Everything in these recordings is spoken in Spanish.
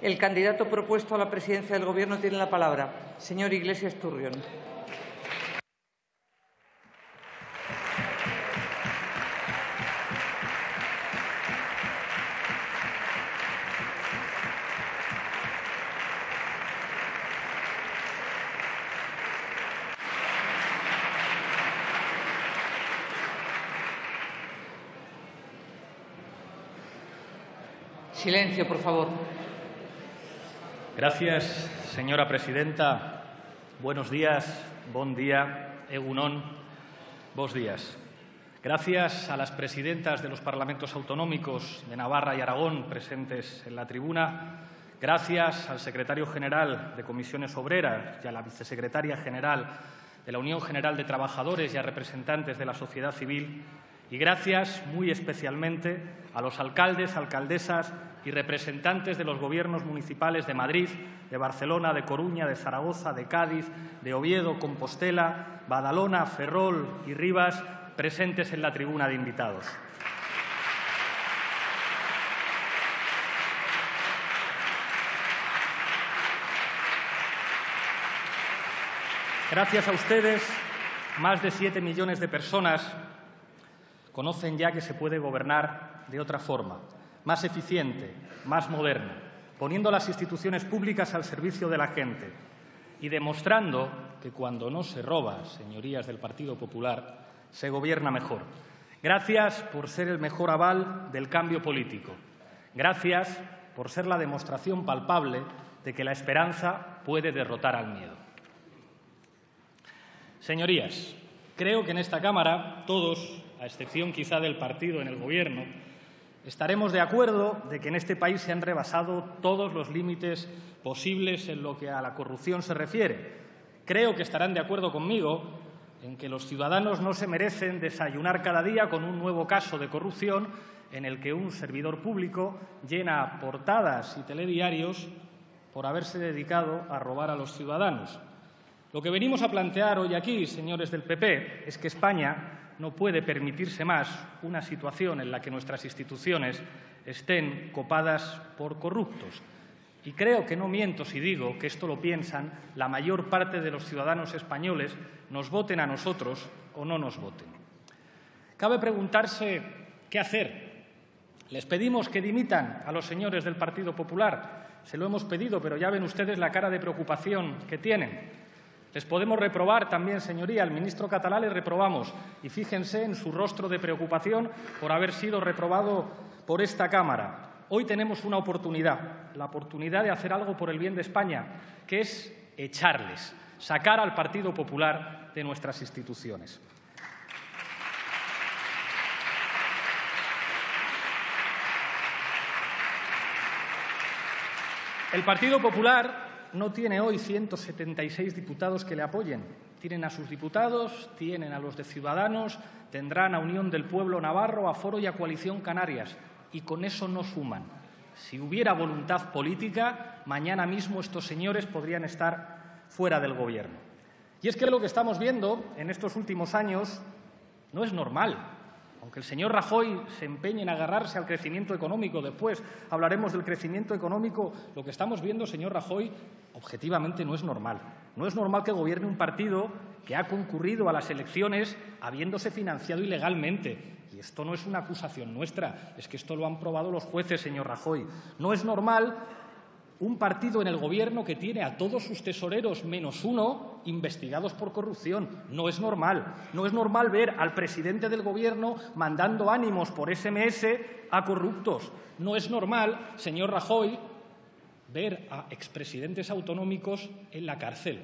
El candidato propuesto a la presidencia del Gobierno tiene la palabra. Señor Iglesias Turrión. Silencio, por favor. Gracias, señora presidenta. Buenos días, bon día, egunon, bos días. Gracias a las presidentas de los parlamentos autonómicos de Navarra y Aragón presentes en la tribuna. Gracias al secretario general de Comisiones Obreras y a la vicesecretaria general de la Unión General de Trabajadores y a representantes de la sociedad civil. Y gracias muy especialmente a los alcaldes, alcaldesas y representantes de los gobiernos municipales de Madrid, de Barcelona, de Coruña, de Zaragoza, de Cádiz, de Oviedo, Compostela, Badalona, Ferrol y Rivas, presentes en la tribuna de invitados. Gracias a ustedes, más de 7 millones de personas conocen ya que se puede gobernar de otra forma, más eficiente, más moderna, poniendo las instituciones públicas al servicio de la gente y demostrando que cuando no se roba, señorías del Partido Popular, se gobierna mejor. Gracias por ser el mejor aval del cambio político. Gracias por ser la demostración palpable de que la esperanza puede derrotar al miedo. Señorías, creo que en esta Cámara todos, a excepción quizá del partido en el Gobierno, estaremos de acuerdo de que en este país se han rebasado todos los límites posibles en lo que a la corrupción se refiere. Creo que estarán de acuerdo conmigo en que los ciudadanos no se merecen desayunar cada día con un nuevo caso de corrupción en el que un servidor público llena portadas y telediarios por haberse dedicado a robar a los ciudadanos. Lo que venimos a plantear hoy aquí, señores del PP, es que España no puede permitirse más una situación en la que nuestras instituciones estén copadas por corruptos. Y creo que no miento si digo que esto lo piensan la mayor parte de los ciudadanos españoles, nos voten a nosotros o no nos voten. Cabe preguntarse qué hacer. Les pedimos que dimitan a los señores del Partido Popular. Se lo hemos pedido, pero ya ven ustedes la cara de preocupación que tienen. Les podemos reprobar también, señoría, al ministro catalán le reprobamos y fíjense en su rostro de preocupación por haber sido reprobado por esta Cámara. Hoy tenemos una oportunidad, la oportunidad de hacer algo por el bien de España, que es echarles, sacar al Partido Popular de nuestras instituciones. El Partido Popular no tiene hoy 176 diputados que le apoyen. Tienen a sus diputados, tienen a los de Ciudadanos, tendrán a Unión del Pueblo Navarro, a Foro y a Coalición Canarias. Y con eso no suman. Si hubiera voluntad política, mañana mismo estos señores podrían estar fuera del Gobierno. Y es que lo que estamos viendo en estos últimos años no es normal. Aunque el señor Rajoy se empeñe en agarrarse al crecimiento económico, después hablaremos del crecimiento económico, lo que estamos viendo, señor Rajoy, objetivamente no es normal. No es normal que gobierne un partido que ha concurrido a las elecciones habiéndose financiado ilegalmente. Y esto no es una acusación nuestra, es que esto lo han probado los jueces, señor Rajoy. No es normal un partido en el Gobierno que tiene a todos sus tesoreros menos uno investigados por corrupción. No es normal. No es normal ver al presidente del Gobierno mandando ánimos por SMS a corruptos. No es normal, señor Rajoy, ver a expresidentes autonómicos en la cárcel.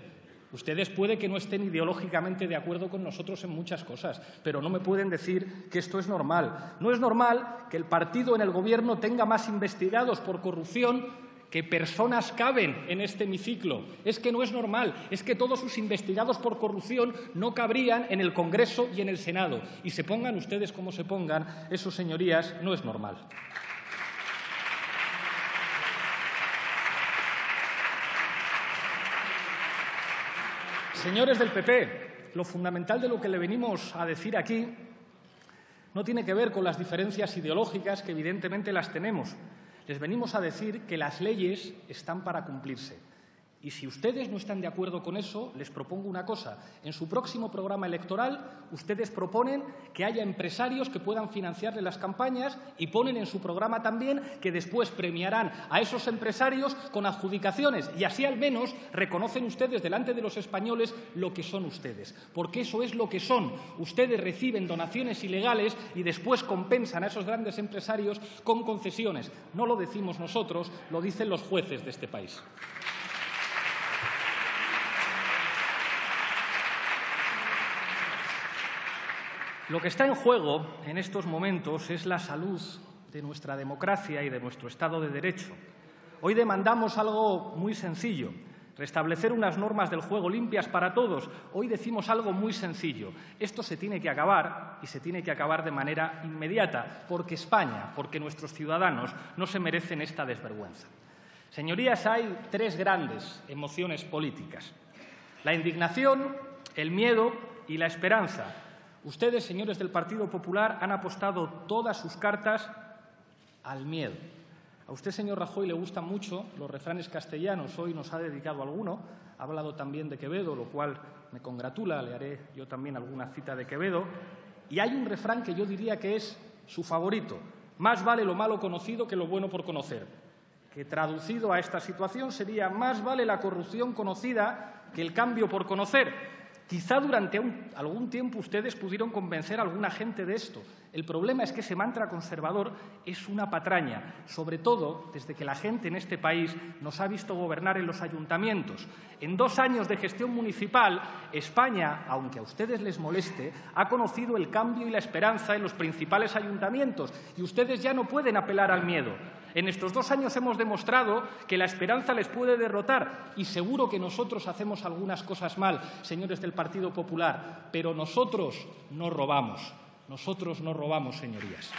Ustedes puede que no estén ideológicamente de acuerdo con nosotros en muchas cosas, pero no me pueden decir que esto es normal. No es normal que el partido en el Gobierno tenga más investigados por corrupción que personas caben en este hemiciclo. Es que no es normal, es que todos sus investigados por corrupción no cabrían en el Congreso y en el Senado. Y se pongan ustedes como se pongan, eso, señorías, no es normal. Señores del PP, lo fundamental de lo que le venimos a decir aquí no tiene que ver con las diferencias ideológicas, que evidentemente las tenemos. Les venimos a decir que las leyes están para cumplirse. Y si ustedes no están de acuerdo con eso, les propongo una cosa. En su próximo programa electoral, ustedes proponen que haya empresarios que puedan financiarle las campañas y ponen en su programa también que después premiarán a esos empresarios con adjudicaciones. Y así al menos reconocen ustedes delante de los españoles lo que son ustedes. Porque eso es lo que son. Ustedes reciben donaciones ilegales y después compensan a esos grandes empresarios con concesiones. No lo decimos nosotros, lo dicen los jueces de este país. Lo que está en juego en estos momentos es la salud de nuestra democracia y de nuestro Estado de Derecho. Hoy demandamos algo muy sencillo, restablecer unas normas del juego limpias para todos. Hoy decimos algo muy sencillo. Esto se tiene que acabar y se tiene que acabar de manera inmediata, porque España, porque nuestros ciudadanos no se merecen esta desvergüenza. Señorías, hay tres grandes emociones políticas: la indignación, el miedo y la esperanza. Ustedes, señores del Partido Popular, han apostado todas sus cartas al miedo. A usted, señor Rajoy, le gustan mucho los refranes castellanos. Hoy nos ha dedicado alguno. Ha hablado también de Quevedo, lo cual me congratula. Le haré yo también alguna cita de Quevedo. Y hay un refrán que yo diría que es su favorito: más vale lo malo conocido que lo bueno por conocer. Que traducido a esta situación sería: más vale la corrupción conocida que el cambio por conocer. Quizá durante algún tiempo ustedes pudieron convencer a alguna gente de esto. El problema es que ese mantra conservador es una patraña, sobre todo desde que la gente en este país nos ha visto gobernar en los ayuntamientos. En 2 años de gestión municipal, España, aunque a ustedes les moleste, ha conocido el cambio y la esperanza en los principales ayuntamientos, y ustedes ya no pueden apelar al miedo. En estos 2 años hemos demostrado que la esperanza les puede derrotar, y seguro que nosotros hacemos algunas cosas mal, señores del Partido Popular, pero nosotros no robamos. Nosotros no robamos, señorías.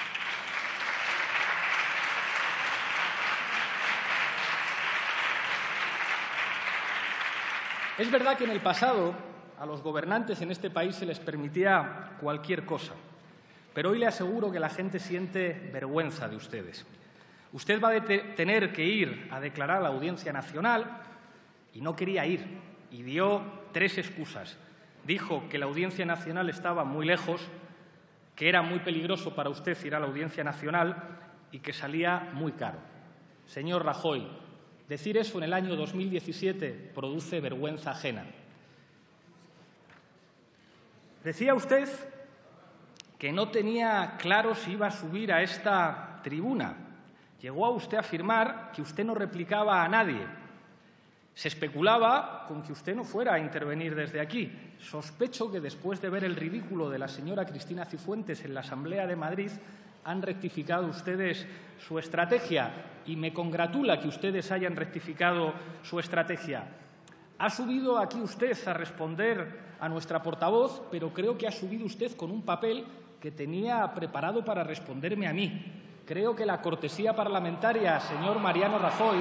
Es verdad que en el pasado a los gobernantes en este país se les permitía cualquier cosa, pero hoy le aseguro que la gente siente vergüenza de ustedes. Usted va a tener que ir a declarar a la Audiencia Nacional y no quería ir, y dio 3 excusas. Dijo que la Audiencia Nacional estaba muy lejos, que era muy peligroso para usted ir a la Audiencia Nacional y que salía muy caro. Señor Rajoy, decir eso en el año 2017 produce vergüenza ajena. Decía usted que no tenía claro si iba a subir a esta tribuna. Llegó a usted a afirmar que usted no replicaba a nadie. Se especulaba con que usted no fuera a intervenir desde aquí. Sospecho que después de ver el ridículo de la señora Cristina Cifuentes en la Asamblea de Madrid, han rectificado ustedes su estrategia, y me congratula que ustedes hayan rectificado su estrategia. Ha subido aquí usted a responder a nuestra portavoz, pero creo que ha subido usted con un papel que tenía preparado para responderme a mí. Creo que la cortesía parlamentaria, señor Mariano Rajoy,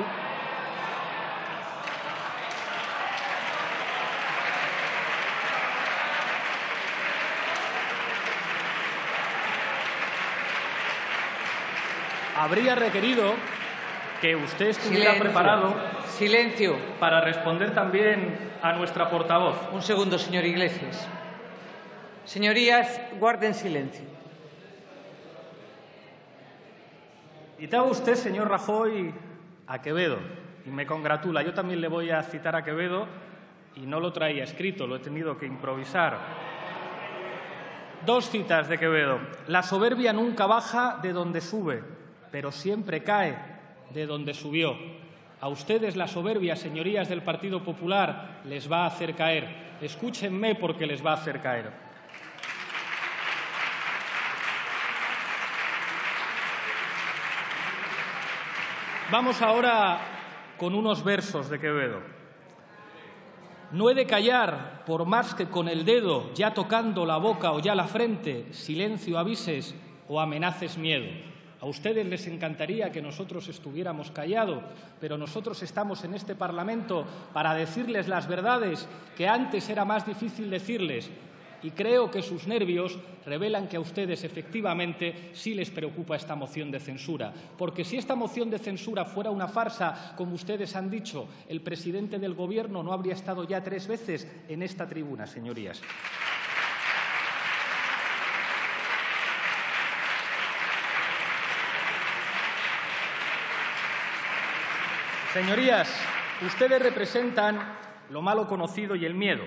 habría requerido que usted estuviera preparado para responder también a nuestra portavoz. Un segundo, señor Iglesias. Señorías, guarden silencio. Citaba usted, señor Rajoy, a Quevedo, y me congratula. Yo también le voy a citar a Quevedo, y no lo traía escrito, lo he tenido que improvisar. 2 citas de Quevedo. La soberbia nunca baja de donde sube, pero siempre cae de donde subió. A ustedes la soberbia, señorías del Partido Popular, les va a hacer caer. Escúchenme, porque les va a hacer caer. Vamos ahora con unos versos de Quevedo. No he de callar, por más que con el dedo, ya tocando la boca o ya la frente, silencio avises o amenaces miedo. A ustedes les encantaría que nosotros estuviéramos callados, pero nosotros estamos en este Parlamento para decirles las verdades que antes era más difícil decirles. y creo que sus nervios revelan que a ustedes efectivamente sí les preocupa esta moción de censura. Porque si esta moción de censura fuera una farsa, como ustedes han dicho, el presidente del Gobierno no habría estado ya 3 veces en esta tribuna, señorías. Señorías, ustedes representan lo malo conocido y el miedo.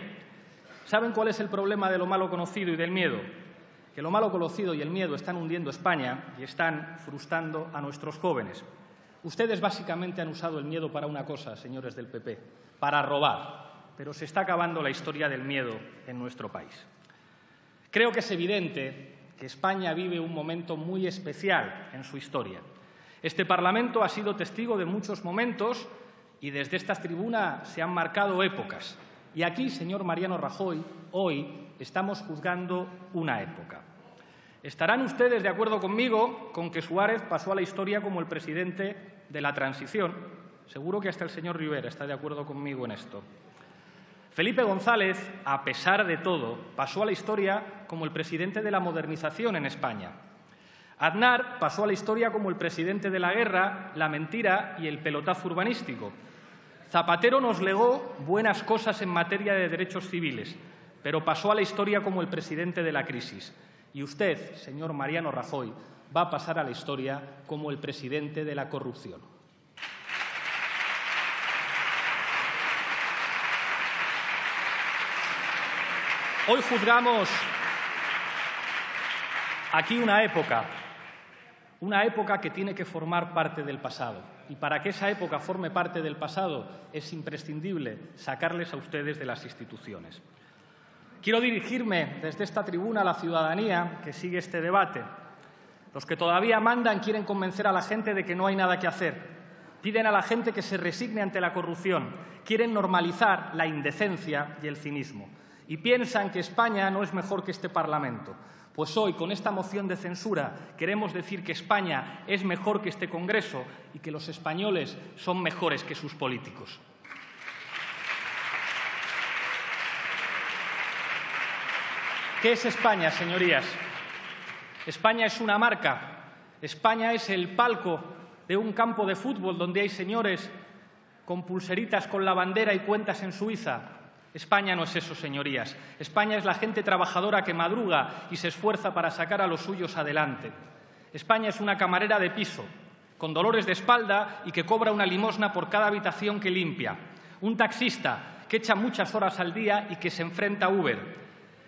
¿Saben cuál es el problema de lo malo conocido y del miedo? Que lo malo conocido y el miedo están hundiendo España y están frustrando a nuestros jóvenes. Ustedes básicamente han usado el miedo para una cosa, señores del PP, para robar. Pero se está acabando la historia del miedo en nuestro país. Creo que es evidente que España vive un momento muy especial en su historia. Este Parlamento ha sido testigo de muchos momentos y desde esta tribuna se han marcado épocas. Y aquí, señor Mariano Rajoy, hoy estamos juzgando una época. Estarán ustedes de acuerdo conmigo con que Suárez pasó a la historia como el presidente de la transición. Seguro que hasta el señor Rivera está de acuerdo conmigo en esto. Felipe González, a pesar de todo, pasó a la historia como el presidente de la modernización en España. Aznar pasó a la historia como el presidente de la guerra, la mentira y el pelotazo urbanístico. Zapatero nos legó buenas cosas en materia de derechos civiles, pero pasó a la historia como el presidente de la crisis. Y usted, señor Mariano Rajoy, va a pasar a la historia como el presidente de la corrupción. Hoy juzgamos aquí una época que tiene que formar parte del pasado. Y para que esa época forme parte del pasado es imprescindible sacarles a ustedes de las instituciones. Quiero dirigirme desde esta tribuna a la ciudadanía que sigue este debate. Los que todavía mandan quieren convencer a la gente de que no hay nada que hacer. Piden a la gente que se resigne ante la corrupción. Quieren normalizar la indecencia y el cinismo. Y piensan que España no es mejor que este Parlamento. Pues hoy, con esta moción de censura, queremos decir que España es mejor que este Congreso y que los españoles son mejores que sus políticos. ¿Qué es España, señorías? España es una marca. España es el palco de un campo de fútbol donde hay señores con pulseritas con la bandera y cuentas en Suiza. España no es eso, señorías. España es la gente trabajadora que madruga y se esfuerza para sacar a los suyos adelante. España es una camarera de piso, con dolores de espalda y que cobra una limosna por cada habitación que limpia. Un taxista que echa muchas horas al día y que se enfrenta a Uber.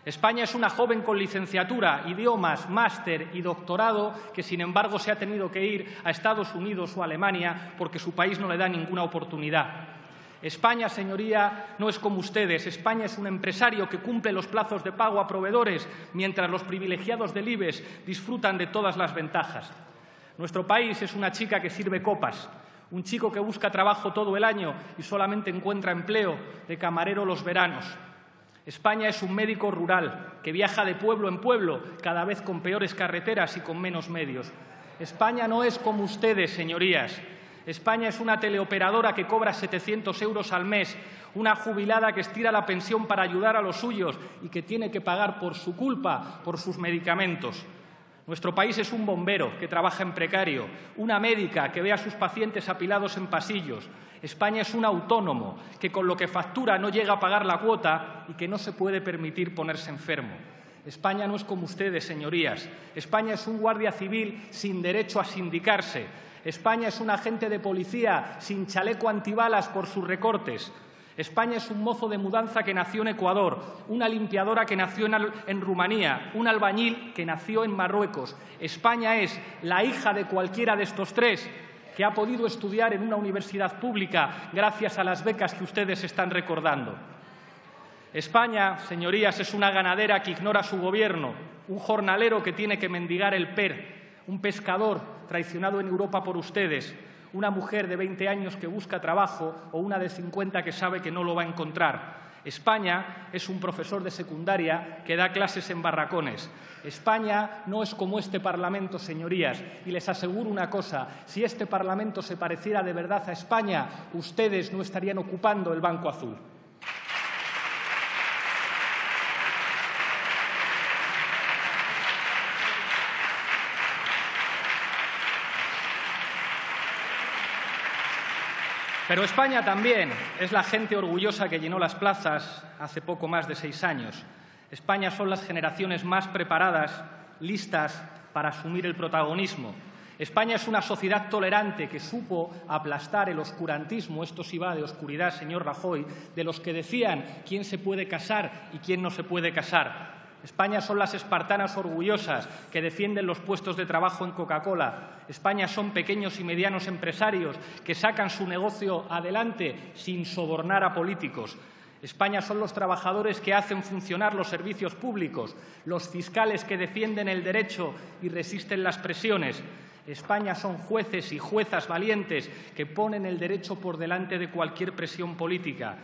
España es una joven con licenciatura, idiomas, máster y doctorado que, sin embargo, se ha tenido que ir a Estados Unidos o a Alemania porque su país no le da ninguna oportunidad. España, señoría, no es como ustedes. España es un empresario que cumple los plazos de pago a proveedores mientras los privilegiados del IBEX disfrutan de todas las ventajas. Nuestro país es una chica que sirve copas, un chico que busca trabajo todo el año y solamente encuentra empleo de camarero los veranos. España es un médico rural que viaja de pueblo en pueblo, cada vez con peores carreteras y con menos medios. España no es como ustedes, señorías. España es una teleoperadora que cobra 700 euros al mes, una jubilada que estira la pensión para ayudar a los suyos y que tiene que pagar por su culpa por sus medicamentos. Nuestro país es un bombero que trabaja en precario, una médica que ve a sus pacientes apilados en pasillos. España es un autónomo que con lo que factura no llega a pagar la cuota y que no se puede permitir ponerse enfermo. España no es como ustedes, señorías. España es un guardia civil sin derecho a sindicarse. España es un agente de policía sin chaleco antibalas por sus recortes. España es un mozo de mudanza que nació en Ecuador, una limpiadora que nació en Rumanía, un albañil que nació en Marruecos. España es la hija de cualquiera de estos tres que ha podido estudiar en una universidad pública gracias a las becas que ustedes están recordando. España, señorías, es una ganadera que ignora su gobierno, un jornalero que tiene que mendigar el PER, un pescador traicionado en Europa por ustedes, una mujer de 20 años que busca trabajo o una de 50 que sabe que no lo va a encontrar. España es un profesor de secundaria que da clases en barracones. España no es como este Parlamento, señorías, y les aseguro una cosa, si este Parlamento se pareciera de verdad a España, ustedes no estarían ocupando el banco azul. Pero España también es la gente orgullosa que llenó las plazas hace poco más de 6 años. España son las generaciones más preparadas, listas para asumir el protagonismo. España es una sociedad tolerante que supo aplastar el oscurantismo, esto sí va de oscuridad, señor Rajoy, de los que decían quién se puede casar y quién no se puede casar. España son las espartanas orgullosas que defienden los puestos de trabajo en Coca-Cola. España son pequeños y medianos empresarios que sacan su negocio adelante sin sobornar a políticos. España son los trabajadores que hacen funcionar los servicios públicos, los fiscales que defienden el derecho y resisten las presiones. España son jueces y juezas valientes que ponen el derecho por delante de cualquier presión política.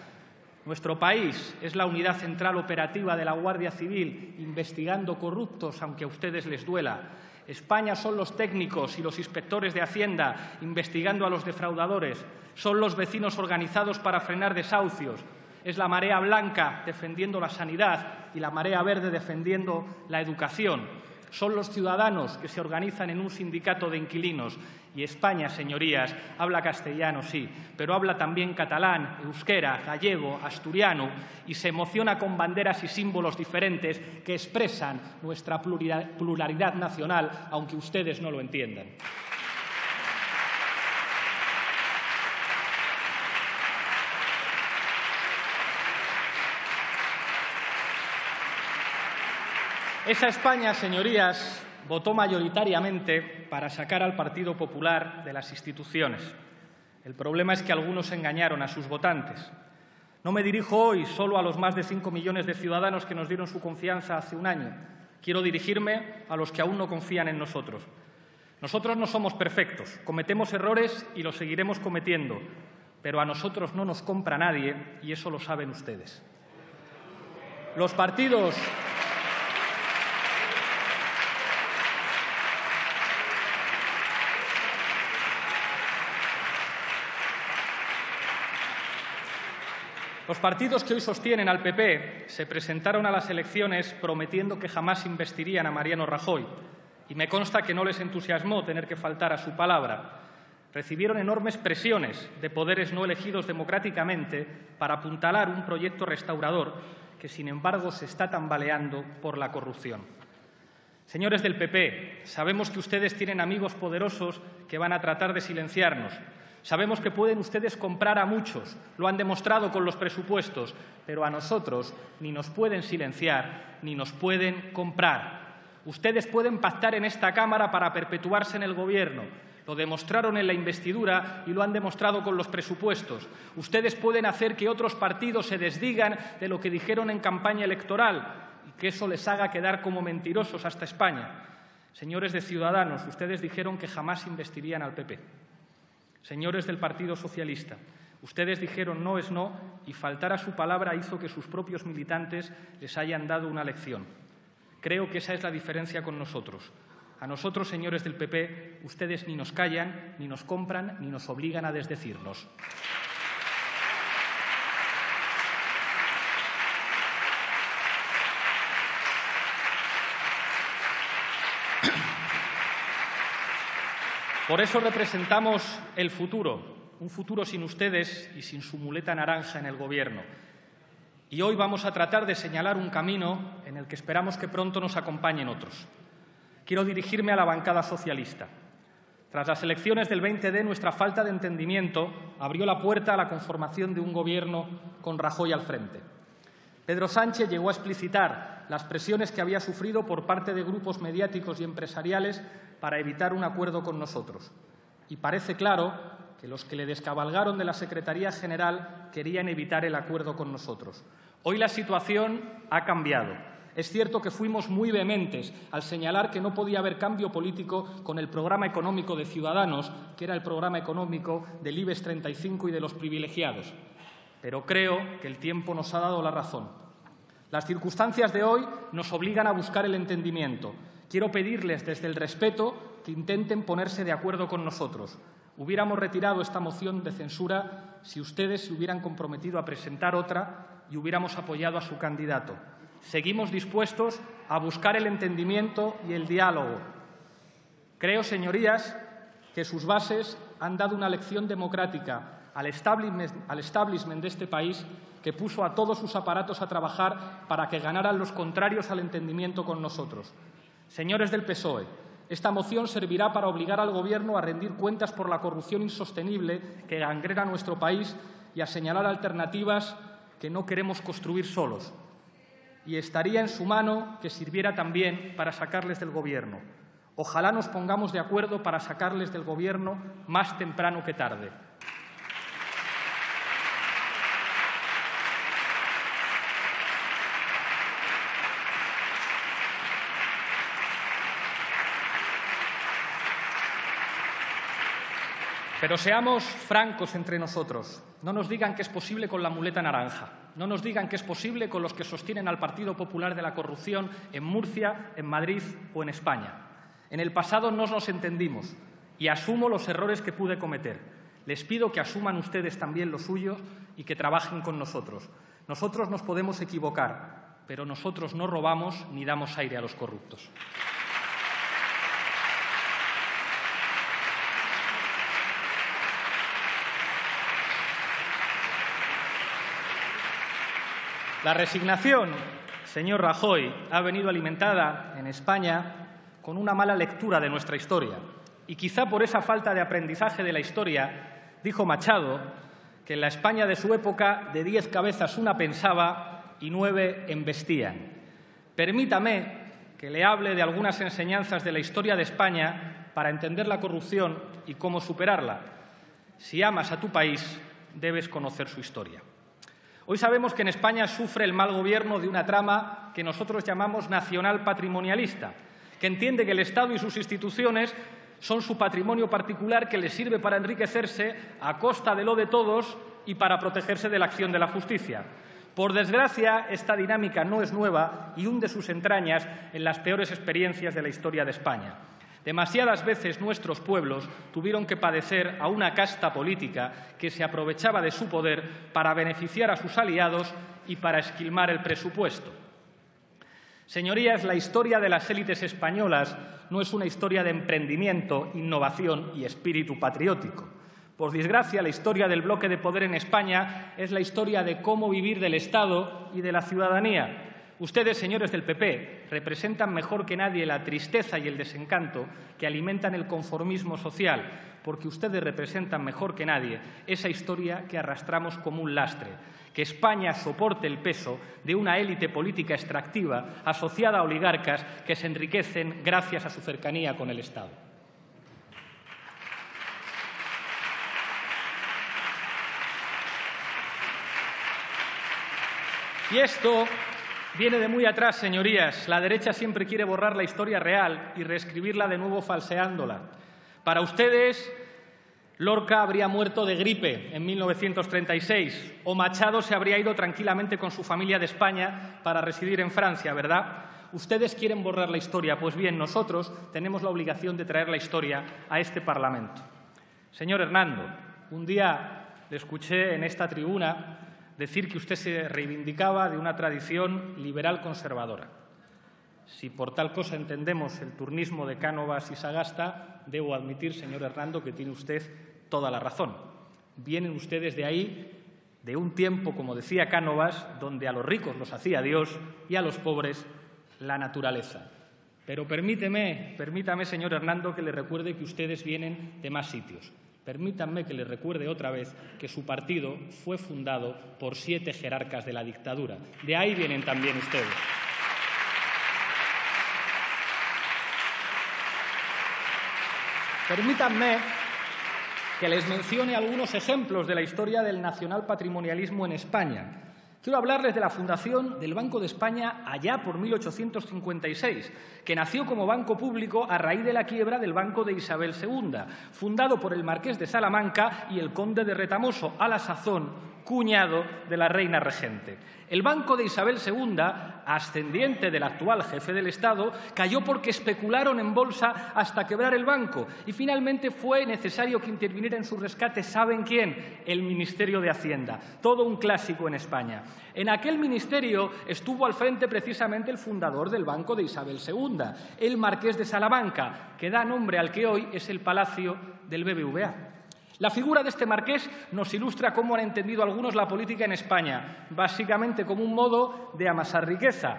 Nuestro país es la unidad central operativa de la Guardia Civil, investigando corruptos, aunque a ustedes les duela. España son los técnicos y los inspectores de Hacienda, investigando a los defraudadores. Son los vecinos organizados para frenar desahucios. Es la marea blanca defendiendo la sanidad y la marea verde defendiendo la educación. Son los ciudadanos que se organizan en un sindicato de inquilinos. Y España, señorías, habla castellano, sí, pero habla también catalán, euskera, gallego, asturiano y se emociona con banderas y símbolos diferentes que expresan nuestra pluralidad nacional, aunque ustedes no lo entiendan. Esa España, señorías, votó mayoritariamente para sacar al Partido Popular de las instituciones. El problema es que algunos engañaron a sus votantes. No me dirijo hoy solo a los más de 5 millones de ciudadanos que nos dieron su confianza hace un año. Quiero dirigirme a los que aún no confían en nosotros. Nosotros no somos perfectos, cometemos errores y los seguiremos cometiendo, pero a nosotros no nos compra nadie y eso lo saben ustedes. Los partidos que hoy sostienen al PP se presentaron a las elecciones prometiendo que jamás investirían a Mariano Rajoy y me consta que no les entusiasmó tener que faltar a su palabra. Recibieron enormes presiones de poderes no elegidos democráticamente para apuntalar un proyecto restaurador que, sin embargo, se está tambaleando por la corrupción. Señores del PP, sabemos que ustedes tienen amigos poderosos que van a tratar de silenciarnos. Sabemos que pueden ustedes comprar a muchos, lo han demostrado con los presupuestos, pero a nosotros ni nos pueden silenciar ni nos pueden comprar. Ustedes pueden pactar en esta Cámara para perpetuarse en el Gobierno. Lo demostraron en la investidura y lo han demostrado con los presupuestos. Ustedes pueden hacer que otros partidos se desdigan de lo que dijeron en campaña electoral y que eso les haga quedar como mentirosos hasta España. Señores de Ciudadanos, ustedes dijeron que jamás investirían al PP. Señores del Partido Socialista, ustedes dijeron no es no y faltar a su palabra hizo que sus propios militantes les hayan dado una lección. Creo que esa es la diferencia con nosotros. A nosotros, señores del PP, ustedes ni nos callan, ni nos compran, ni nos obligan a desdecirnos. Por eso representamos el futuro, un futuro sin ustedes y sin su muleta naranja en el Gobierno. Y hoy vamos a tratar de señalar un camino en el que esperamos que pronto nos acompañen otros. Quiero dirigirme a la bancada socialista. Tras las elecciones del 20D, nuestra falta de entendimiento abrió la puerta a la conformación de un Gobierno con Rajoy al frente. Pedro Sánchez llegó a explicitar las presiones que había sufrido por parte de grupos mediáticos y empresariales para evitar un acuerdo con nosotros. Y parece claro que los que le descabalgaron de la Secretaría General querían evitar el acuerdo con nosotros. Hoy la situación ha cambiado. Es cierto que fuimos muy vehementes al señalar que no podía haber cambio político con el programa económico de Ciudadanos, que era el programa económico del IBEX 35 y de los privilegiados. Pero creo que el tiempo nos ha dado la razón. Las circunstancias de hoy nos obligan a buscar el entendimiento. Quiero pedirles desde el respeto que intenten ponerse de acuerdo con nosotros. Hubiéramos retirado esta moción de censura si ustedes se hubieran comprometido a presentar otra y hubiéramos apoyado a su candidato. Seguimos dispuestos a buscar el entendimiento y el diálogo. Creo, señorías, que sus bases han dado una lección democrática al establishment de este país, que puso a todos sus aparatos a trabajar para que ganaran los contrarios al entendimiento con nosotros. Señores del PSOE, esta moción servirá para obligar al Gobierno a rendir cuentas por la corrupción insostenible que gangrena nuestro país y a señalar alternativas que no queremos construir solos. Y estaría en su mano que sirviera también para sacarles del Gobierno. Ojalá nos pongamos de acuerdo para sacarles del Gobierno más temprano que tarde. Pero seamos francos entre nosotros. No nos digan que es posible con la muleta naranja. No nos digan que es posible con los que sostienen al Partido Popular de la corrupción en Murcia, en Madrid o en España. En el pasado no nos entendimos y asumo los errores que pude cometer. Les pido que asuman ustedes también los suyos y que trabajen con nosotros. Nosotros nos podemos equivocar, pero nosotros no robamos ni damos aire a los corruptos. La resignación, señor Rajoy, ha venido alimentada en España con una mala lectura de nuestra historia. Y quizá por esa falta de aprendizaje de la historia, dijo Machado que en la España de su época de 10 cabezas una pensaba y 9 embestían. Permítame que le hable de algunas enseñanzas de la historia de España para entender la corrupción y cómo superarla. Si amas a tu país, debes conocer su historia. Hoy sabemos que en España sufre el mal gobierno de una trama que nosotros llamamos nacional patrimonialista, que entiende que el Estado y sus instituciones son su patrimonio particular que les sirve para enriquecerse a costa de lo de todos y para protegerse de la acción de la justicia. Por desgracia, esta dinámica no es nueva y hunde sus entrañas en las peores experiencias de la historia de España. Demasiadas veces nuestros pueblos tuvieron que padecer a una casta política que se aprovechaba de su poder para beneficiar a sus aliados y para esquilmar el presupuesto. Señorías, la historia de las élites españolas no es una historia de emprendimiento, innovación y espíritu patriótico. Por desgracia, la historia del bloque de poder en España es la historia de cómo vivir del Estado y de la ciudadanía. Ustedes, señores del PP, representan mejor que nadie la tristeza y el desencanto que alimentan el conformismo social, porque ustedes representan mejor que nadie esa historia que arrastramos como un lastre, que España soporte el peso de una élite política extractiva asociada a oligarcas que se enriquecen gracias a su cercanía con el Estado. Y esto viene de muy atrás, señorías. La derecha siempre quiere borrar la historia real y reescribirla de nuevo falseándola. Para ustedes, Lorca habría muerto de gripe en 1936 o Machado se habría ido tranquilamente con su familia de España para residir en Francia, ¿verdad? Ustedes quieren borrar la historia. Pues bien, nosotros tenemos la obligación de traer la historia a este Parlamento. Señor Hernando, un día le escuché en esta tribuna decir que usted se reivindicaba de una tradición liberal conservadora. Si por tal cosa entendemos el turnismo de Cánovas y Sagasta, debo admitir, señor Hernando, que tiene usted toda la razón. Vienen ustedes de ahí, de un tiempo, como decía Cánovas, donde a los ricos los hacía Dios y a los pobres la naturaleza. Pero permítame, señor Hernando, que le recuerde que ustedes vienen de más sitios. Permítanme que les recuerde otra vez que su partido fue fundado por 7 jerarcas de la dictadura. De ahí vienen también ustedes. Permítanme que les mencione algunos ejemplos de la historia del nacional patrimonialismo en España. Quiero hablarles de la fundación del Banco de España allá por 1856, que nació como banco público a raíz de la quiebra del Banco de Isabel II, fundado por el marqués de Salamanca y el conde de Retamoso, a la sazón cuñado de la reina regente. El Banco de Isabel II, ascendiente del actual jefe del Estado, cayó porque especularon en bolsa hasta quebrar el banco y finalmente fue necesario que interviniera en su rescate, ¿saben quién? El Ministerio de Hacienda, todo un clásico en España. En aquel ministerio estuvo al frente precisamente el fundador del Banco de Isabel II, el marqués de Salamanca, que da nombre al que hoy es el Palacio del BBVA. La figura de este marqués nos ilustra cómo han entendido algunos la política en España, básicamente como un modo de amasar riqueza.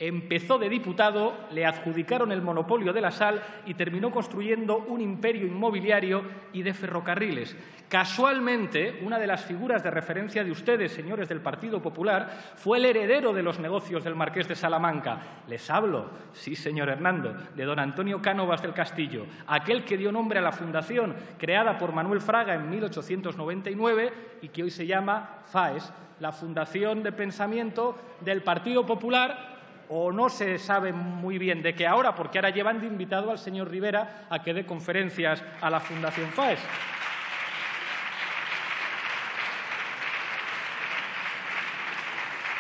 Empezó de diputado, le adjudicaron el monopolio de la sal y terminó construyendo un imperio inmobiliario y de ferrocarriles. Casualmente, una de las figuras de referencia de ustedes, señores del Partido Popular, fue el heredero de los negocios del marqués de Salamanca. Les hablo, sí, señor Hernando, de don Antonio Cánovas del Castillo, aquel que dio nombre a la fundación creada por Manuel Fraga en 1899 y que hoy se llama FAES, la Fundación de Pensamiento del Partido Popular, o no se sabe muy bien de qué ahora, porque ahora llevan de invitado al señor Rivera a que dé conferencias a la Fundación FAES.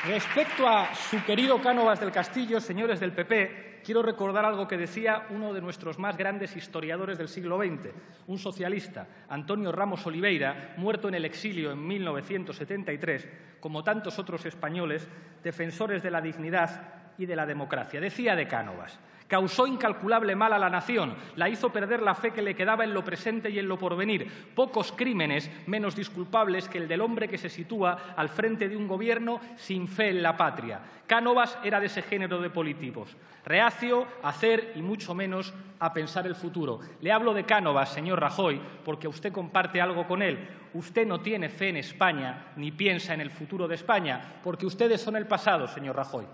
Respecto a su querido Cánovas del Castillo, señores del PP, quiero recordar algo que decía uno de nuestros más grandes historiadores del siglo XX, un socialista, Antonio Ramos Oliveira, muerto en el exilio en 1973, como tantos otros españoles, defensores de la dignidad y de la democracia. Decía de Cánovas: causó incalculable mal a la nación, la hizo perder la fe que le quedaba en lo presente y en lo porvenir. Pocos crímenes menos disculpables que el del hombre que se sitúa al frente de un gobierno sin fe en la patria. Cánovas era de ese género de políticos, reacio a hacer y mucho menos a pensar el futuro. Le hablo de Cánovas, señor Rajoy, porque usted comparte algo con él. Usted no tiene fe en España ni piensa en el futuro de España, porque ustedes son el pasado, señor Rajoy.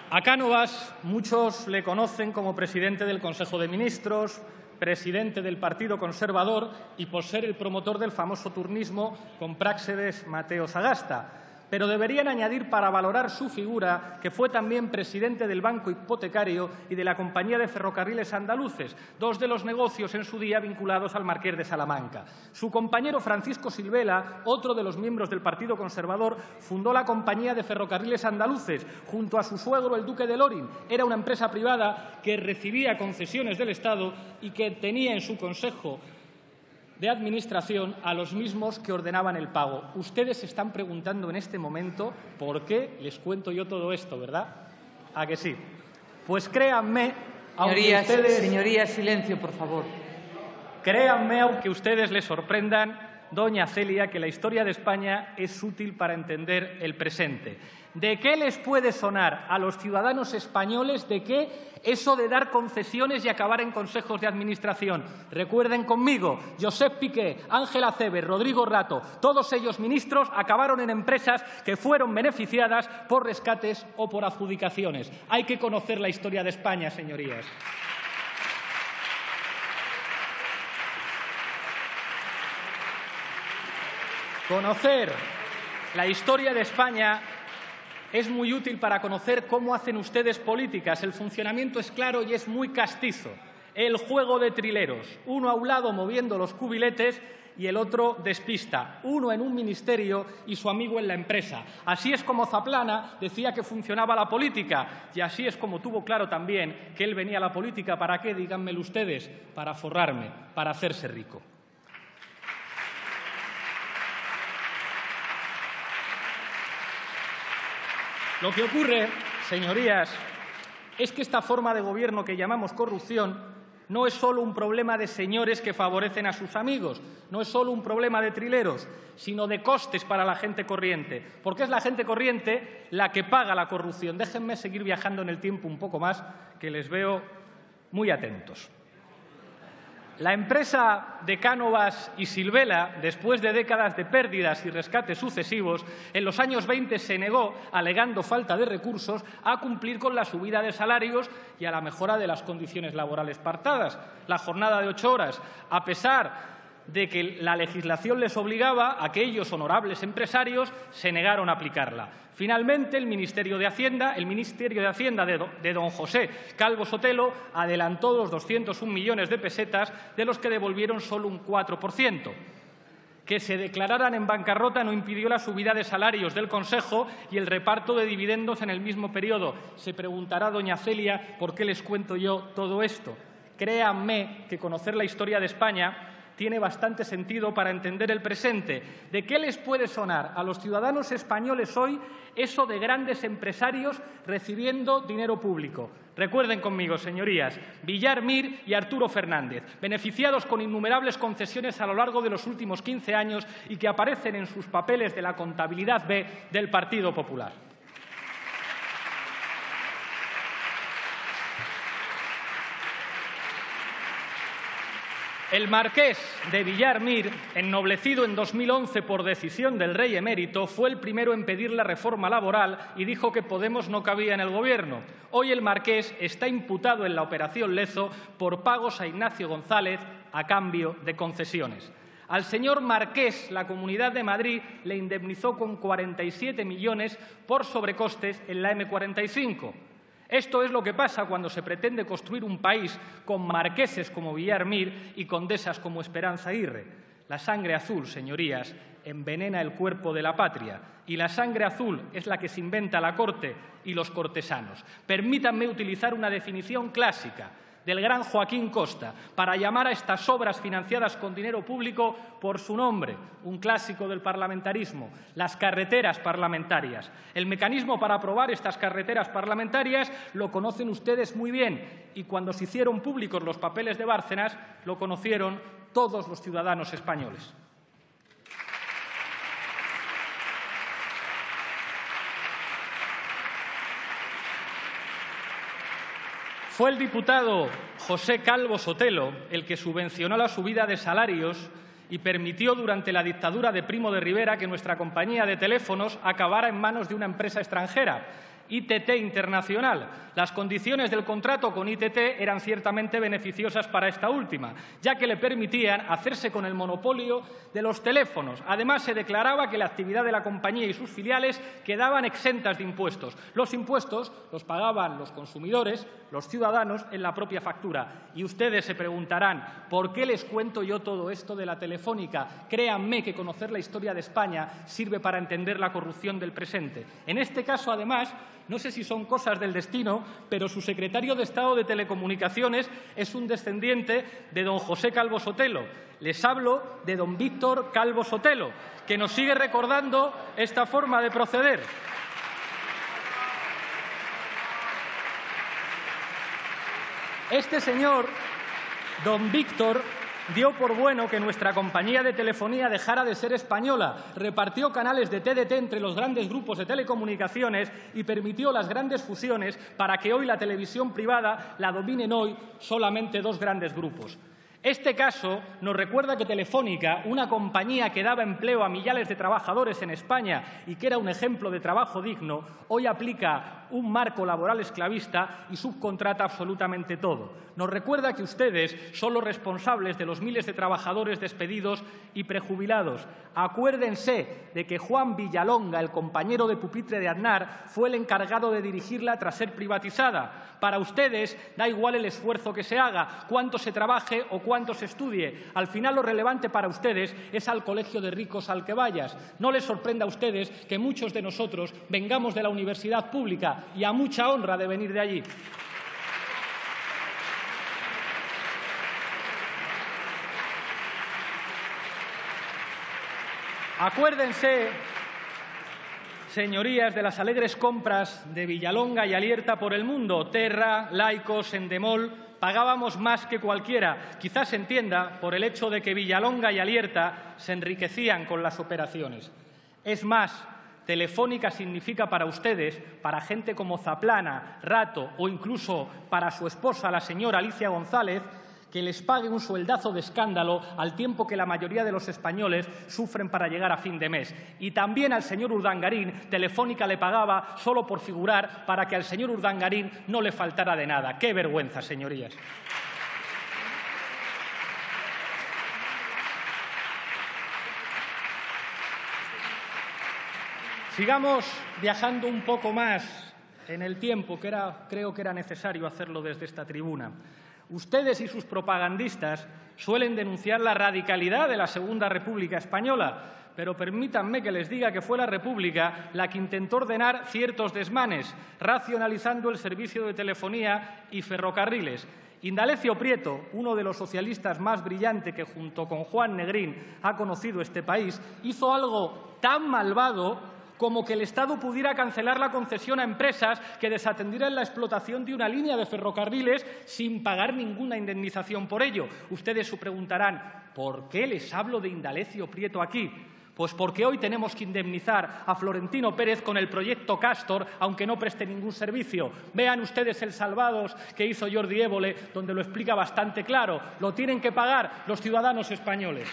A Cánovas muchos le conocen como presidente del Consejo de Ministros, presidente del Partido Conservador y por ser el promotor del famoso turnismo con Práxedes Mateo Sagasta. Pero deberían añadir, para valorar su figura, que fue también presidente del Banco Hipotecario y de la Compañía de Ferrocarriles Andaluces, dos de los negocios en su día vinculados al marqués de Salamanca. Su compañero Francisco Silvela, otro de los miembros del Partido Conservador, fundó la Compañía de Ferrocarriles Andaluces junto a su suegro, el duque de Lorin. Era una empresa privada que recibía concesiones del Estado y que tenía en su consejo de administración a los mismos que ordenaban el pago. Ustedes se están preguntando en este momento por qué les cuento yo todo esto, ¿verdad? ¿A que sí? Pues créanme, aunque ustedes... Señorías, silencio, por favor. Créanme, aunque ustedes les sorprendan, doña Celia, que la historia de España es útil para entender el presente. ¿De qué les puede sonar a los ciudadanos españoles de qué eso de dar concesiones y acabar en consejos de administración? Recuerden conmigo, Josep Piqué, Ángel Acebes, Rodrigo Rato, todos ellos ministros acabaron en empresas que fueron beneficiadas por rescates o por adjudicaciones. Hay que conocer la historia de España, señorías. Conocer la historia de España es muy útil para conocer cómo hacen ustedes políticas. El funcionamiento es claro y es muy castizo. El juego de trileros, uno a un lado moviendo los cubiletes y el otro despista, uno en un ministerio y su amigo en la empresa. Así es como Zaplana decía que funcionaba la política y así es como tuvo claro también que él venía a la política. ¿Para qué? Díganmelo ustedes. Para forrarme, para hacerse rico. Lo que ocurre, señorías, es que esta forma de gobierno que llamamos corrupción no es solo un problema de señores que favorecen a sus amigos, no es solo un problema de trileros, sino de costes para la gente corriente, porque es la gente corriente la que paga la corrupción. Déjenme seguir viajando en el tiempo un poco más, que les veo muy atentos. La empresa de Cánovas y Silvela, después de décadas de pérdidas y rescates sucesivos, en los años 20 se negó, alegando falta de recursos, a cumplir con la subida de salarios y a la mejora de las condiciones laborales pactadas, la jornada de 8 horas, a pesar de que la legislación les obligaba. Aquellos honorables empresarios se negaron a aplicarla. Finalmente, el Ministerio de Hacienda de don José Calvo Sotelo adelantó los 201 millones de pesetas, de los que devolvieron solo un 4%. Que se declararan en bancarrota no impidió la subida de salarios del Consejo y el reparto de dividendos en el mismo periodo. Se preguntará doña Celia por qué les cuento yo todo esto. Créanme que conocer la historia de España tiene bastante sentido para entender el presente. ¿De qué les puede sonar a los ciudadanos españoles hoy eso de grandes empresarios recibiendo dinero público? Recuerden conmigo, señorías, Villar Mir y Arturo Fernández, beneficiados con innumerables concesiones a lo largo de los últimos 15 años y que aparecen en sus papeles de la contabilidad B del Partido Popular. El marqués de Villar Mir, ennoblecido en 2011 por decisión del rey emérito, fue el primero en pedir la reforma laboral y dijo que Podemos no cabía en el Gobierno. Hoy el marqués está imputado en la Operación Lezo por pagos a Ignacio González a cambio de concesiones. Al señor marqués, la Comunidad de Madrid le indemnizó con 47 millones por sobrecostes en la M45. Esto es lo que pasa cuando se pretende construir un país con marqueses como Villar Mir y condesas como Esperanza Aguirre. La sangre azul, señorías, envenena el cuerpo de la patria y la sangre azul es la que se inventa la corte y los cortesanos. Permítanme utilizar una definición clásica del gran Joaquín Costa para llamar a estas obras financiadas con dinero público por su nombre, un clásico del parlamentarismo, las carreteras parlamentarias. El mecanismo para aprobar estas carreteras parlamentarias lo conocen ustedes muy bien y cuando se hicieron públicos los papeles de Bárcenas lo conocieron todos los ciudadanos españoles. Fue el diputado José Calvo Sotelo el que subvencionó la subida de salarios y permitió durante la dictadura de Primo de Rivera que nuestra compañía de teléfonos acabara en manos de una empresa extranjera, ITT Internacional. Las condiciones del contrato con ITT eran ciertamente beneficiosas para esta última, ya que le permitían hacerse con el monopolio de los teléfonos. Además, se declaraba que la actividad de la compañía y sus filiales quedaban exentas de impuestos. Los impuestos los pagaban los consumidores, los ciudadanos, en la propia factura. Y ustedes se preguntarán, ¿por qué les cuento yo todo esto de la Telefónica? Créanme que conocer la historia de España sirve para entender la corrupción del presente. En este caso, además, no sé si son cosas del destino, pero su secretario de Estado de Telecomunicaciones es un descendiente de don José Calvo Sotelo. Les hablo de don Víctor Calvo Sotelo, que nos sigue recordando esta forma de proceder. Este señor, don Víctor, dio por bueno que nuestra compañía de telefonía dejara de ser española, repartió canales de TDT entre los grandes grupos de telecomunicaciones y permitió las grandes fusiones para que hoy la televisión privada la dominen hoy solamente dos grandes grupos. Este caso nos recuerda que Telefónica, una compañía que daba empleo a millares de trabajadores en España y que era un ejemplo de trabajo digno, hoy aplica un marco laboral esclavista y subcontrata absolutamente todo. Nos recuerda que ustedes son los responsables de los miles de trabajadores despedidos y prejubilados. Acuérdense de que Juan Villalonga, el compañero de pupitre de Aznar, fue el encargado de dirigirla tras ser privatizada. Para ustedes da igual el esfuerzo que se haga, cuánto se trabaje o cuánto se estudie. Al final lo relevante para ustedes es al colegio de ricos al que vayas. No les sorprenda a ustedes que muchos de nosotros vengamos de la universidad pública y a mucha honra de venir de allí. Acuérdense, señorías, de las alegres compras de Villalonga y Alierta por el mundo. Terra, Laicos, Endemol. Pagábamos más que cualquiera. Quizás se entienda por el hecho de que Villalonga y Alierta se enriquecían con las operaciones. Es más, Telefónica significa para ustedes, para gente como Zaplana, Rato o incluso para su esposa, la señora Alicia González, que les pague un sueldazo de escándalo al tiempo que la mayoría de los españoles sufren para llegar a fin de mes. Y también al señor Urdangarín, Telefónica le pagaba solo por figurar para que al señor Urdangarín no le faltara de nada. ¡Qué vergüenza, señorías! Sigamos viajando un poco más en el tiempo, creo que era necesario hacerlo desde esta tribuna. Ustedes y sus propagandistas suelen denunciar la radicalidad de la Segunda República Española, pero permítanme que les diga que fue la República la que intentó ordenar ciertos desmanes, racionalizando el servicio de telefonía y ferrocarriles. Indalecio Prieto, uno de los socialistas más brillantes que junto con Juan Negrín ha conocido este país, hizo algo tan malvado como que el Estado pudiera cancelar la concesión a empresas que desatendieran la explotación de una línea de ferrocarriles sin pagar ninguna indemnización por ello. Ustedes se preguntarán, ¿por qué les hablo de Indalecio Prieto aquí? Pues porque hoy tenemos que indemnizar a Florentino Pérez con el proyecto Castor, aunque no preste ningún servicio. Vean ustedes el Salvados que hizo Jordi Évole, donde lo explica bastante claro. Lo tienen que pagar los ciudadanos españoles.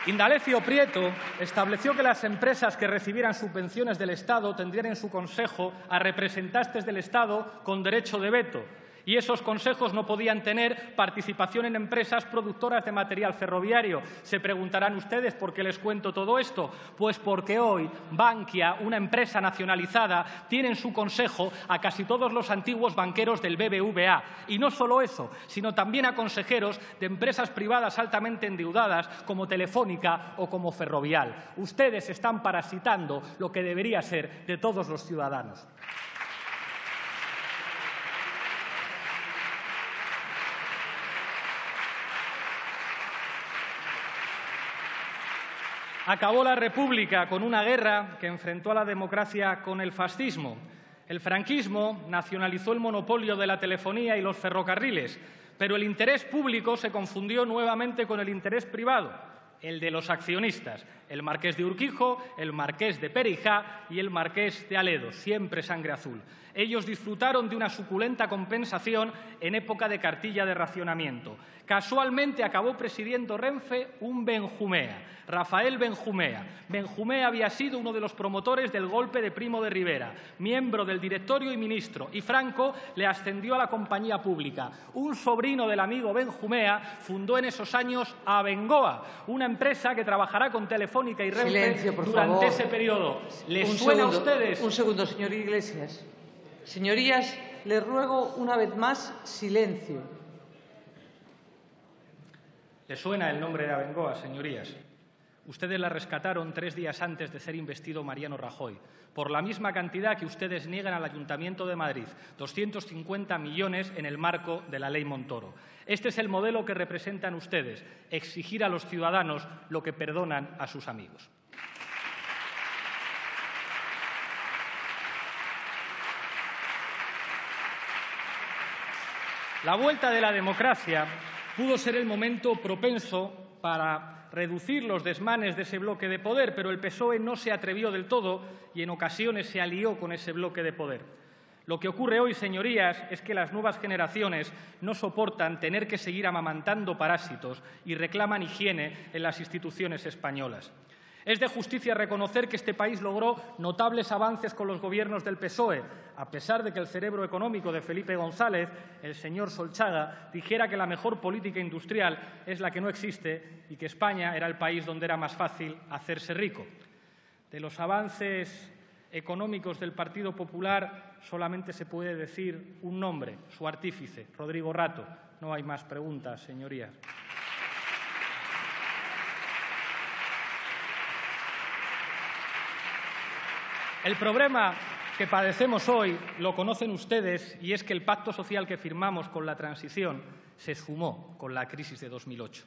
Indalecio Prieto estableció que las empresas que recibieran subvenciones del Estado tendrían en su consejo a representantes del Estado con derecho de veto. Y esos consejos no podían tener participación en empresas productoras de material ferroviario. Se preguntarán ustedes por qué les cuento todo esto. Pues porque hoy Bankia, una empresa nacionalizada, tiene en su consejo a casi todos los antiguos banqueros del BBVA. Y no solo eso, sino también a consejeros de empresas privadas altamente endeudadas como Telefónica o como Ferrovial. Ustedes están parasitando lo que debería ser de todos los ciudadanos. Acabó la República con una guerra que enfrentó a la democracia con el fascismo. El franquismo nacionalizó el monopolio de la telefonía y los ferrocarriles, pero el interés público se confundió nuevamente con el interés privado, el de los accionistas, el marqués de Urquijo, el marqués de Perijá y el marqués de Aledo, siempre sangre azul. Ellos disfrutaron de una suculenta compensación en época de cartilla de racionamiento. Casualmente acabó presidiendo Renfe un Benjumea, Rafael Benjumea. Benjumea había sido uno de los promotores del golpe de Primo de Rivera, miembro del directorio y ministro, y Franco le ascendió a la compañía pública. Un sobrino del amigo Benjumea fundó en esos años Abengoa, una empresa que trabajará con Telefónica y Renfe durante ese periodo. ¿Les suena a ustedes? Un segundo, señor Iglesias. Señorías, les ruego una vez más silencio. ¿Les suena el nombre de Abengoa, señorías? Ustedes la rescataron 3 días antes de ser investido Mariano Rajoy, por la misma cantidad que ustedes niegan al Ayuntamiento de Madrid, 250 millones en el marco de la Ley Montoro. Este es el modelo que representan ustedes, exigir a los ciudadanos lo que perdonan a sus amigos. La vuelta de la democracia pudo ser el momento propenso para reducir los desmanes de ese bloque de poder, pero el PSOE no se atrevió del todo y en ocasiones se alió con ese bloque de poder. Lo que ocurre hoy, señorías, es que las nuevas generaciones no soportan tener que seguir amamantando parásitos y reclaman higiene en las instituciones españolas. Es de justicia reconocer que este país logró notables avances con los gobiernos del PSOE, a pesar de que el cerebro económico de Felipe González, el señor Solchaga, dijera que la mejor política industrial es la que no existe y que España era el país donde era más fácil hacerse rico. De los avances económicos del Partido Popular solamente se puede decir un nombre, su artífice, Rodrigo Rato. No hay más preguntas, señorías. El problema que padecemos hoy lo conocen ustedes y es que el pacto social que firmamos con la transición se esfumó con la crisis de 2008.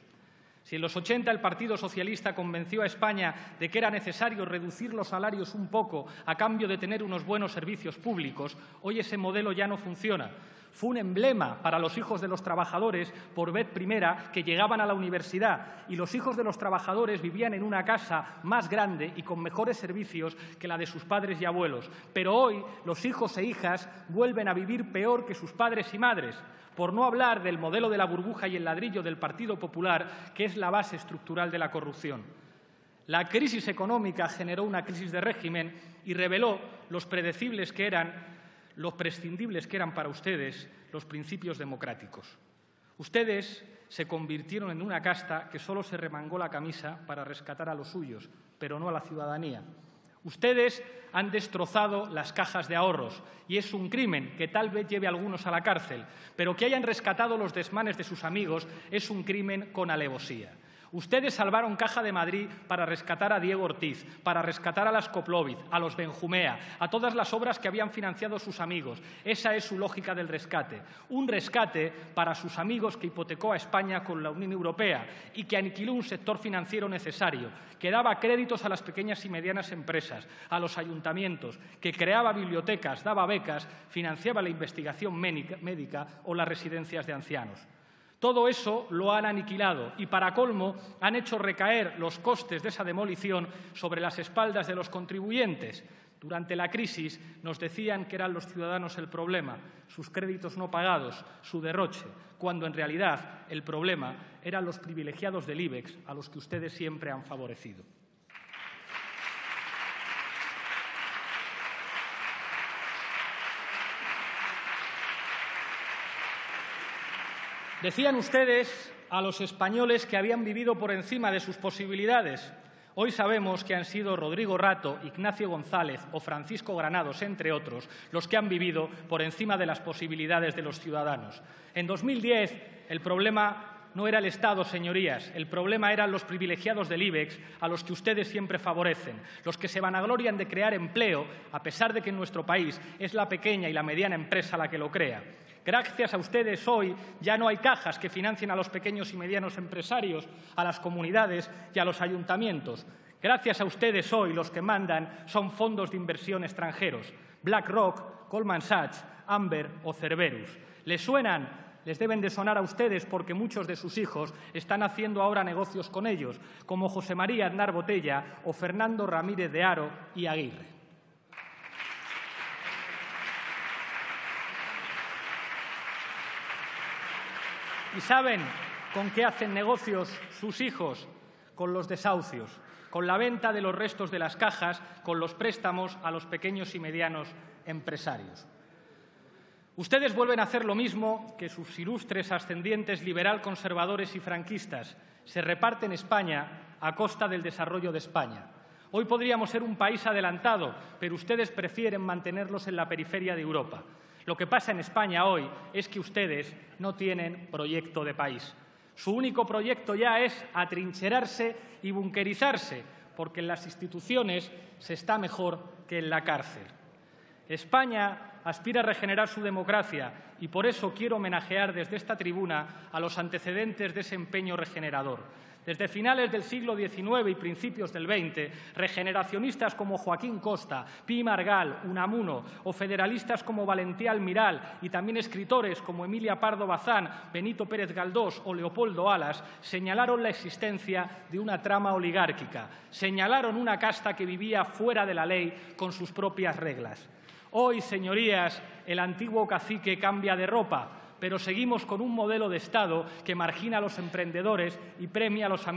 Si en los 80 el Partido Socialista convenció a España de que era necesario reducir los salarios un poco a cambio de tener unos buenos servicios públicos, hoy ese modelo ya no funciona. Fue un emblema para los hijos de los trabajadores por vez primera que llegaban a la universidad y los hijos de los trabajadores vivían en una casa más grande y con mejores servicios que la de sus padres y abuelos. Pero hoy los hijos e hijas vuelven a vivir peor que sus padres y madres, por no hablar del modelo de la burbuja y el ladrillo del Partido Popular, que es la base estructural de la corrupción. La crisis económica generó una crisis de régimen y reveló los prescindibles que eran para ustedes los principios democráticos. Ustedes se convirtieron en una casta que solo se remangó la camisa para rescatar a los suyos, pero no a la ciudadanía. Ustedes han destrozado las cajas de ahorros y es un crimen que tal vez lleve a algunos a la cárcel, pero que hayan rescatado los desmanes de sus amigos es un crimen con alevosía. Ustedes salvaron Caja de Madrid para rescatar a Diego Ortiz, para rescatar a las Koplovich, a los Benjumea, a todas las obras que habían financiado sus amigos. Esa es su lógica del rescate. Un rescate para sus amigos que hipotecó a España con la Unión Europea y que aniquiló un sector financiero necesario, que daba créditos a las pequeñas y medianas empresas, a los ayuntamientos, que creaba bibliotecas, daba becas, financiaba la investigación médica o las residencias de ancianos. Todo eso lo han aniquilado y, para colmo, han hecho recaer los costes de esa demolición sobre las espaldas de los contribuyentes. Durante la crisis nos decían que eran los ciudadanos el problema, sus créditos no pagados, su derroche, cuando en realidad el problema eran los privilegiados del IBEX a los que ustedes siempre han favorecido. Decían ustedes a los españoles que habían vivido por encima de sus posibilidades. Hoy sabemos que han sido Rodrigo Rato, Ignacio González o Francisco Granados, entre otros, los que han vivido por encima de las posibilidades de los ciudadanos. En 2010 el problema no era el Estado, señorías, el problema eran los privilegiados del IBEX, a los que ustedes siempre favorecen, los que se vanaglorian de crear empleo, a pesar de que en nuestro país es la pequeña y la mediana empresa la que lo crea. Gracias a ustedes hoy ya no hay cajas que financien a los pequeños y medianos empresarios, a las comunidades y a los ayuntamientos. Gracias a ustedes hoy los que mandan son fondos de inversión extranjeros, BlackRock, Goldman Sachs, Amber o Cerberus. ¿Les suenan? Les deben de sonar a ustedes porque muchos de sus hijos están haciendo ahora negocios con ellos, como José María Aznar Botella o Fernando Ramírez de Haro y Aguirre. ¿Y saben con qué hacen negocios sus hijos? Con los desahucios, con la venta de los restos de las cajas, con los préstamos a los pequeños y medianos empresarios. Ustedes vuelven a hacer lo mismo que sus ilustres ascendientes liberal, conservadores y franquistas. Se reparten España a costa del desarrollo de España. Hoy podríamos ser un país adelantado, pero ustedes prefieren mantenerlos en la periferia de Europa. Lo que pasa en España hoy es que ustedes no tienen proyecto de país. Su único proyecto ya es atrincherarse y bunkerizarse, porque en las instituciones se está mejor que en la cárcel. España aspira a regenerar su democracia y por eso quiero homenajear desde esta tribuna a los antecedentes de ese empeño regenerador. Desde finales del siglo XIX y principios del XX, regeneracionistas como Joaquín Costa, Pi Margall, Unamuno o federalistas como Valentí Almiral y también escritores como Emilia Pardo Bazán, Benito Pérez Galdós o Leopoldo Alas señalaron la existencia de una trama oligárquica, señalaron una casta que vivía fuera de la ley con sus propias reglas. Hoy, señorías, el antiguo cacique cambia de ropa, pero seguimos con un modelo de Estado que margina a los emprendedores y premia a los amigos.